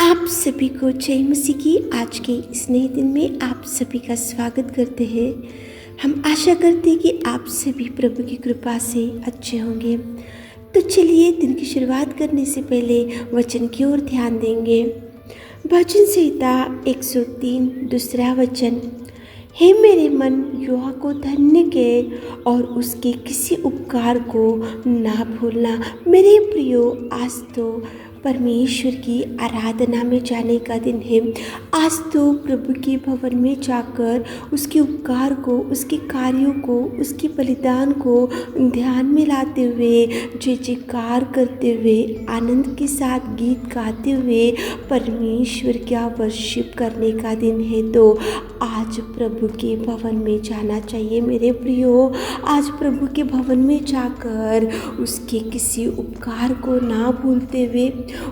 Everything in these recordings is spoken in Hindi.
आप सभी को जय मसीह की आज के इस नए दिन में आप सभी का स्वागत करते हैं। हम आशा करते हैं कि आप सभी प्रभु की कृपा से अच्छे होंगे। तो चलिए दिन की शुरुआत करने से पहले वचन की ओर ध्यान देंगे। भजन संहिता 103 दूसरा वचन। हे मेरे मन यहोवा को धन्य कह और उसके किसी उपकार को ना भूलना। मेरे प्रियो, आज तो परमेश्वर की आराधना में जाने का दिन है। आज तो प्रभु के भवन में जाकर उसके उपकार को, उसके कार्यों को, उसके बलिदान को ध्यान में लाते हुए, जय जयकार करते हुए, आनंद के साथ गीत गाते हुए परमेश्वर का वर्शिप करने का दिन है। तो आज प्रभु के भवन में जाना चाहिए मेरे प्रियो। आज प्रभु के भवन में जाकर उसके किसी उपकार को ना भूलते हुए,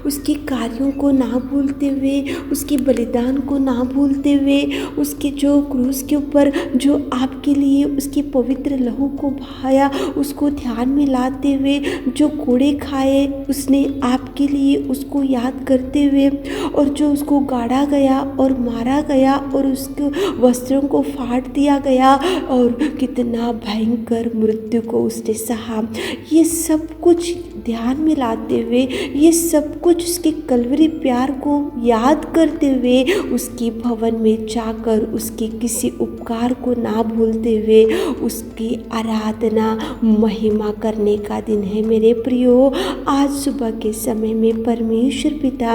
उसके कार्यों को ना भूलते हुए, उसके बलिदान को ना भूलते हुए, उसके जो क्रूस के ऊपर जो आपके लिए उसके पवित्र लहू को बहाया उसको ध्यान में लाते हुए, जो कोड़े खाए उसने आपके लिए उसको याद करते हुए, और जो उसको गाड़ा गया और मारा गया और उसके वस्त्रों को फाड़ दिया गया और कितना भयंकर मृत्यु को उसने सहा, ये सब कुछ ध्यान में लाते हुए, ये सब कुछ उसके कलवरी प्यार को याद करते हुए, उसके भवन में जाकर उसके किसी उपकार को ना भूलते हुए उसकी आराधना महिमा करने का दिन है मेरे प्रियो। आज सुबह के समय में परमेश्वर पिता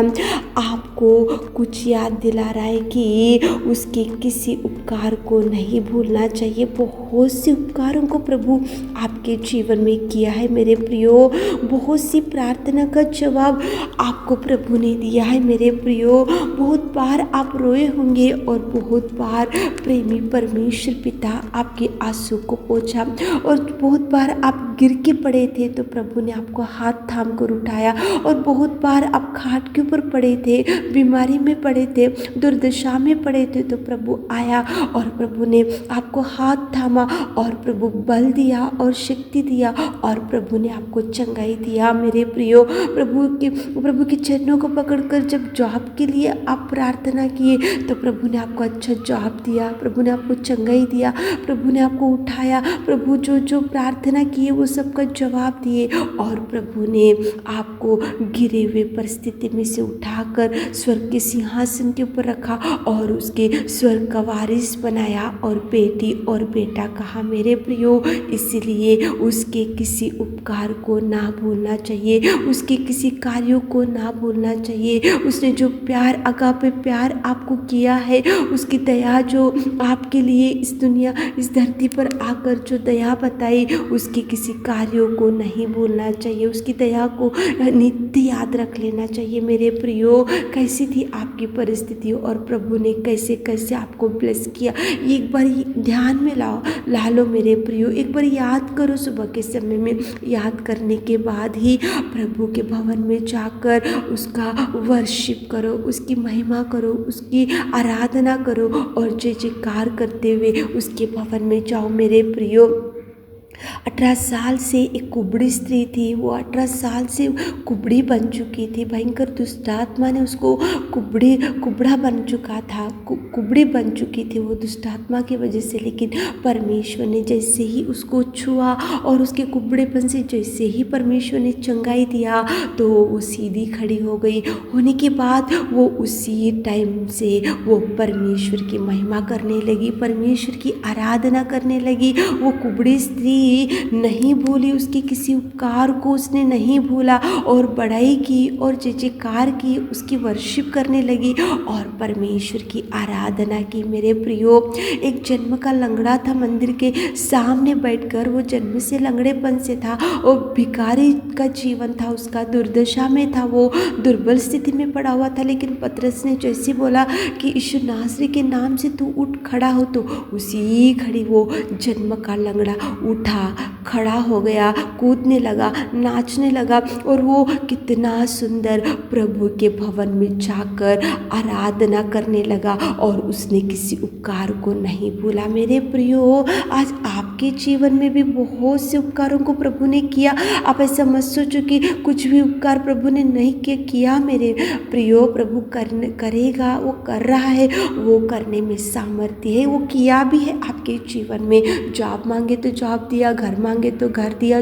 आपको कुछ याद दिला रहा है कि उसके किसी उपकार को नहीं भूलना चाहिए। बहुत से उपकारों को प्रभु आपके जीवन में किया है मेरे प्रियो। बहुत सी प्रार्थना का जवाब आपको प्रभु ने दिया है मेरे प्रियो। बहुत बार आप रोए होंगे और बहुत बार प्रेमी परमेश्वर पिता आपके आंसू को पोंछा, और बहुत बार आप गिर के पड़े थे तो प्रभु ने आपको हाथ थाम कर उठाया, और बहुत बार आप खाट के ऊपर पड़े थे, बीमारी में पड़े थे, दुर्दशा में पड़े थे तो प्रभु आया और प्रभु ने आपको हाथ थामा और प्रभु बल दिया और शक्ति दिया और प्रभु ने आपको चंगाई दिया मेरे प्रियो। प्रभु के चरणों को पकड़कर जब जॉब के लिए आप प्रार्थना किए तो प्रभु ने आपको अच्छा जॉब दिया, प्रभु ने आपको चंगाई दिया, प्रभु ने आपको उठाया, प्रभु जो प्रार्थना किए वो सबका जवाब दिए, और प्रभु ने आपको गिरे हुए परिस्थिति में से उठाकर स्वर्ग के सिंहासन के ऊपर रखा और उसके स्वर्ग का वारिस बनाया और बेटी और बेटा कहा मेरे प्रियो। इसलिए उसके किसी उपकार को ना भूलना चाहिए, उसके किसी कार्यों को ना भूलना चाहिए। उसने जो प्यार, अगापे प्यार आपको किया है, उसकी दया जो आपके लिए इस दुनिया, इस धरती पर आकर जो दया बताई, उसके किसी कार्यों को नहीं भूलना चाहिए, उसकी दया को नित्य याद रख लेना चाहिए मेरे प्रियो। कैसी थी आपकी परिस्थिति और प्रभु ने कैसे कैसे आपको ब्लेस किया, एक बार ध्यान में ला लो मेरे प्रियो। एक बार याद करो सुबह के समय में। याद करने के बाद ही प्रभु के भवन में जाकर उसका वर्शिप करो, उसकी महिमा करो, उसकी आराधना करो और जय जयकार करते हुए उसके भवन में जाओ मेरे प्रियो। 18 साल से एक कुबड़ी स्त्री थी, वो 18 साल से कुबड़ी बन चुकी थी। भयंकर दुष्ट आत्मा ने उसको कुबड़ा बन चुका था, कुबड़ी बन चुकी थी वो दुष्ट आत्मा की वजह से। लेकिन परमेश्वर ने जैसे ही उसको छुआ और उसके कुबड़ेपन से जैसे ही परमेश्वर ने चंगाई दिया तो वो सीधी खड़ी हो गई। होने के बाद वो उसी टाइम से वो परमेश्वर की महिमा करने लगी, परमेश्वर की आराधना करने लगी। वो कुबड़ी स्त्री नहीं भूली, उसके किसी उपकार को उसने नहीं भूला और बड़ाई की और जय जयकार की, उसकी वर्शिप करने लगी और परमेश्वर की आराधना की मेरे प्रियो। एक जन्म का लंगड़ा था मंदिर के सामने बैठकर, वो जन्म से लंगड़ेपन से था और भिखारी का जीवन था उसका, दुर्दशा में था, वो दुर्बल स्थिति में पड़ा हुआ था। लेकिन पतरस ने जैसे बोला कि यीशु नासरी के नाम से तू उठ खड़ा हो, तो उसी घड़ी वो जन्म का लंगड़ा उठा उठा, खड़ा हो गया, कूदने लगा, नाचने लगा और वो कितना सुंदर प्रभु के भवन में जाकर आराधना करने लगा और उसने किसी उपकार को नहीं भूला। मेरे प्रियो, आज आपके जीवन में भी बहुत से उपकारों को प्रभु ने किया। आप ऐसा मत सोचो कि कुछ भी उपकार प्रभु ने नहीं किया। मेरे प्रियो, प्रभु करेगा, वो कर रहा है, वो करने में सामर्थ्य है, वो किया भी है आपके जीवन में। जॉब मांगे तो जॉब दिया, घर मांगे तो घर दिया।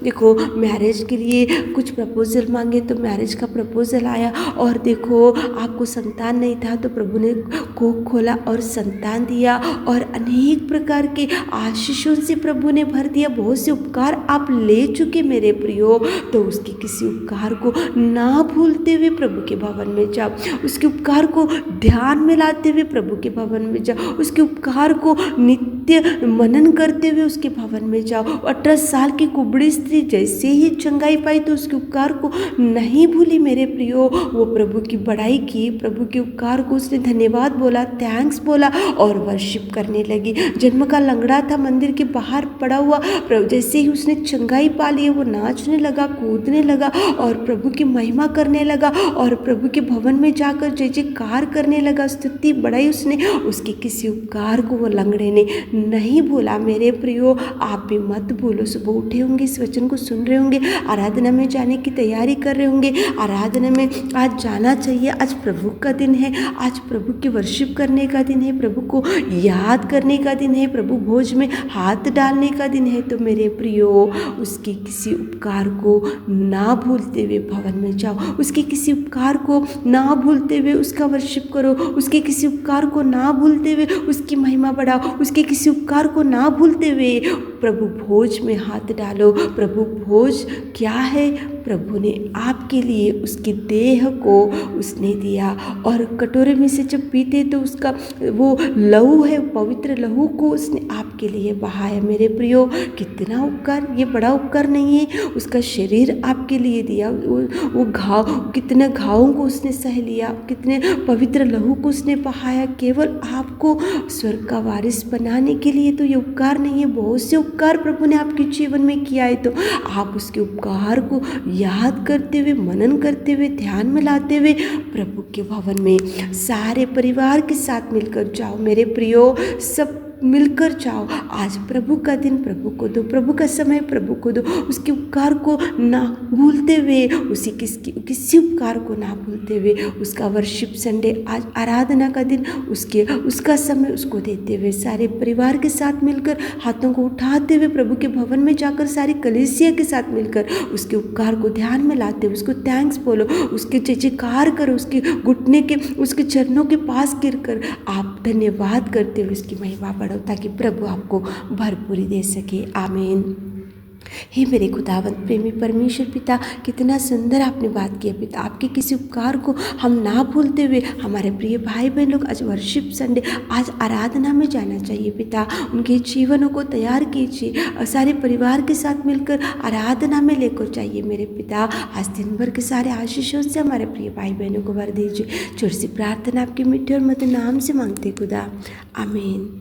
देखो, मैरिज के लिए कुछ प्रपोजल मांगे तो मैरिज का प्रपोजल आया। और देखो, आपको संतान नहीं था तो प्रभु ने कोख खोला और संतान दिया। और अनेक प्रकार के आशीषों से प्रभु ने भर दिया। बहुत से उपकार आप ले चुके मेरे प्रियो, तो उसके किसी उपकार को ना भूलते हुए प्रभु के भवन में जाओ। उसके उपकार को ध्यान में लाते हुए प्रभु के भवन में जाओ। उसके उपकार को नित्य मनन करते हुए उसके भवन में जाओ। 18 साल की कुबड़ी स्त्री जैसे ही चंगाई पाई तो उसके उपकार को नहीं भूली मेरे प्रियो। वो प्रभु की बड़ाई की, प्रभु के उपकार को उसने धन्यवाद बोला, थैंक्स बोला और वर्शिप करने लगी। जन्म का लंगड़ा था, मंदिर के बाहर पड़ा हुआ, जैसे ही उसने चंगाई पा ली वो नाचने लगा, कूदने लगा और प्रभु की महिमा करने लगा और प्रभु के भवन में जाकर जय जयकार करने लगा, स्तुति बढ़ाई उसने। उसके किसी उपकार को वो लंगड़े ने नहीं भूला। मेरे प्रियो, आप भी मत भूलो। सुबह उठे होंगे, इस वचन को सुन रहे होंगे, आराधना में जाने की तैयारी कर रहे होंगे। आराधना में आज जाना चाहिए। आज प्रभु का दिन है, आज प्रभु की वर्शिप करने का दिन है, प्रभु को याद करने का दिन है, प्रभु भोज में हाथ डालने का दिन है। तो मेरे प्रियो, उसके किसी उपकार को ना भूलते हुए भवन में जाओ। उसके किसी उपकार को ना भूलते हुए उसका वर्शिप करो। उसके किसी उपकार को ना भूलते हुए उसकी महिमा बढ़ाओ। उसके किसी उपकार को ना भूलते हुए प्रभु भोज में हाथ डालो। प्रभु भोज क्या है? प्रभु ने आपके लिए उसकी देह को उसने दिया और कटोरे में से जब पीते तो उसका वो लहू है, पवित्र लहू को उसने आपके लिए बहाया। मेरे प्रियो, कितना उपकार, ये बड़ा उपकार नहीं है? उसका शरीर आपके लिए दिया, वो घाव, कितने घावों को उसने सह लिया, कितने पवित्र लहू को उसने बहाया केवल आपको स्वर्ग का वारिस बनाने के लिए। तो ये उपकार नहीं है, बहुत से उपकार प्रभु ने आपके जीवन में किया है। तो आप उसके उपकार को याद करते हुए, मनन करते हुए, ध्यान में लाते हुए प्रभु के भवन में सारे परिवार के साथ मिलकर जाओ। मेरे प्रियो, सब मिलकर जाओ। आज प्रभु का दिन प्रभु को दो, प्रभु का समय प्रभु को दो। उसके उपकार को ना भूलते हुए, किसी उपकार को ना भूलते हुए उसका वर्शिप संडे, आज आराधना का दिन, उसका समय उसको देते हुए सारे परिवार के साथ मिलकर हाथों को उठाते हुए प्रभु के भवन में जाकर सारी कलीसिया के साथ मिलकर उसके उपकार को ध्यान में लाते हुए उसको थैंक्स बोलो, उसके जय जयकार करो, उसके घुटने के, उसके चरणों के पास गिरकर आप धन्यवाद करते हुए उसकी महिमा बढ़ो, ताकि प्रभु आपको भरपूरी दे सके। आमीन। हे मेरे खुदावंत प्रेमी परमेश्वर पिता, कितना सुंदर आपने बात की है पिता। आपके किसी उपकार को हम ना भूलते हुए हमारे प्रिय भाई बहन लोग आज वर्शिप संडे, आज आराधना में जाना चाहिए पिता। उनके जीवनों को तैयार कीजिए, सारे परिवार के साथ मिलकर आराधना में लेकर जाइए मेरे पिता। आज दिन भर के सारे आशीषों से हमारे प्रिय भाई बहनों को भर दीजिए। छोटी सी प्रार्थना आपके मीठे और मधुर नाम से मांगते खुदा, आमीन।